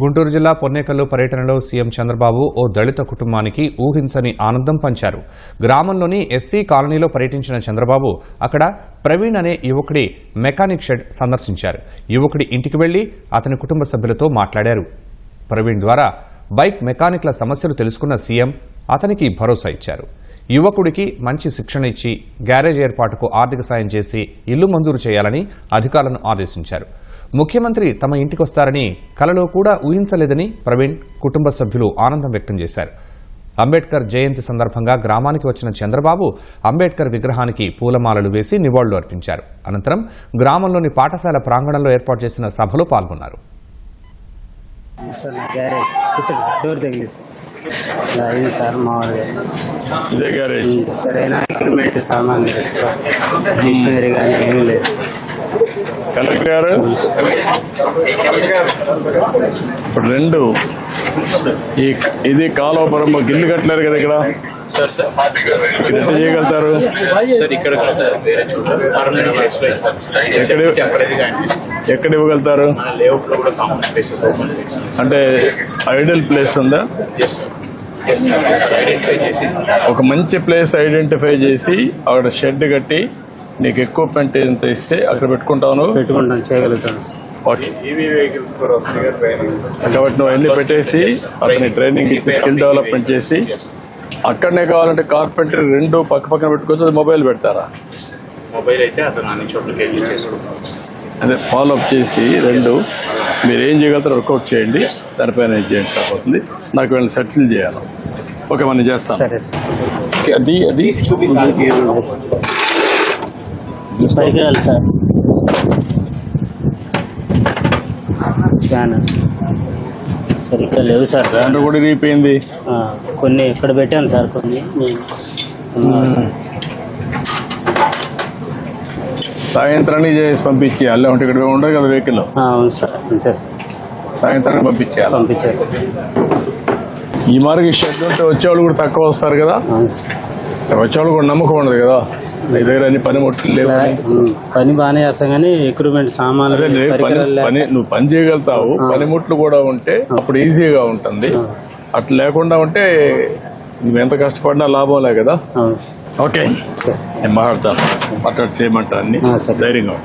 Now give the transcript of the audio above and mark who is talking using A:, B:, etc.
A: గుంటూరు జిల్లా పొన్నేకల్లు పర్యటనలో సీఎం చంద్రబాబు ఓ దళిత కుటుంబానికి ఊహించని ఆనందం పంచారు. గ్రామంలోని ఎస్సీ కాలనీలో పర్యటించిన చంద్రబాబు అక్కడ ప్రవీణ్ అనే యువకుడి మెకానిక్ షెడ్ సందర్శించారు. యువకుడి ఇంటికి వెళ్లి అతని కుటుంబ సభ్యులతో మాట్లాడారు. ప్రవీణ్ ద్వారా బైక్ మెకానిక్ల సమస్యలు తెలుసుకున్న సీఎం అతనికి భరోసా ఇచ్చారు. యువకుడికి మంచి శిక్షణ ఇచ్చి గ్యారేజ్ ఏర్పాటుకు ఆర్థిక సాయం చేసి ఇల్లు మంజూరు చేయాలని అధికారులను ఆదేశించారు. ముఖ్యమంత్రి తమ ఇంటికొస్తారని కలలో కూడా ఊహించలేదని ప్రవీణ్ కుటుంబ సభ్యులు ఆనందం వ్యక్తం చేశారు. అంబేద్కర్ జయంతి సందర్భంగా గ్రామానికి వచ్చిన చంద్రబాబు అంబేద్కర్ విగ్రహానికి పూలమాలలు వేసి నివాళులు అర్పించారు. అనంతరం గ్రామంలోని పాఠశాల ప్రాంగణంలో ఏర్పాటు చేసిన సభలో పాల్గొన్నారు.
B: కలెక్టర్ గారు ఇప్పుడు రెండు ఇది కాలువపురం గిల్లు కట్టలేరు కదా ఇక్కడ ఎంత చేయగలుగుతారు? ఎక్కడ ఇవ్వగలుగుతారు? అంటే ఐడియల్ ప్లేస్ ఉందా? ఒక మంచి ప్లేస్ ఐడెంటిఫై చేసి అక్కడ షెడ్ కట్టి నీకు ఎక్విప్మెంట్ ఎంత ఇస్తే అక్కడ పెట్టుకుంటాను
C: చేయగలుగుతాను.
B: ఓకే, కాబట్టి నువ్వు అన్ని పెట్టేసి అతని ట్రైనింగ్ ఇచ్చి స్కిల్ డెవలప్మెంట్ చేసి అక్కడనే కావాలంటే కార్పెంటర్ రెండు పక్క పక్కన పెట్టుకోవచ్చు. మొబైల్ పెడతారా?
D: మొబైల్ అయితే అతను అన్ని చోట్లకి వెళ్ళి చేసుకుంటాం.
B: అదే ఫాలో అప్ చేసి రెండు మీరు ఏం చేయగలుగుతారో వర్కౌట్ చేయండి. దానిపైన ఏం చేయండి సరిపోతుంది. నాకు వీళ్ళని సెటిల్ చేయాలి. ఓకే, మనం చేస్తాం. అది అది
C: పరికరాలు సార్, స్కానర్ సరిగ్గా లేవు సార్.
B: స్కానర్ కూడా ఇరిగిపోయింది.
C: కొన్ని ఇక్కడ పెట్టాను సార్, కొన్ని
B: సాయంత్రాన్ని చేసి పంపించేయాలి. అంటే ఇక్కడ ఉండదు కదా వెహికల్.
C: అవును సార్, అంతే
B: సాయంత్రాన్ని పంపించారు. ఈ మార్గ షెడ్ ఉంటే వచ్చేవాళ్ళు కూడా తక్కువ వస్తారు కదా. వచ్చేవాళ్ళు కూడా నమ్మకం ఉండదు కదా. నీ దగ్గర అన్ని పనిముట్లు లేవు.
C: పని బాగానే చేస్తాం కానీ ఎక్విప్మెంట్ సామాన్లు
B: నువ్వు పని చేయగలుగుతావు. పనిముట్లు కూడా ఉంటే అప్పుడు ఈజీగా ఉంటుంది. అట్లా లేకుండా ఉంటే నువ్వు ఎంత కష్టపడినా లాభంలే కదా. ఓకే, నేను మాట్లాడతాను. మాట్లాడి చేయమంటా అన్ని ధైర్యంగా.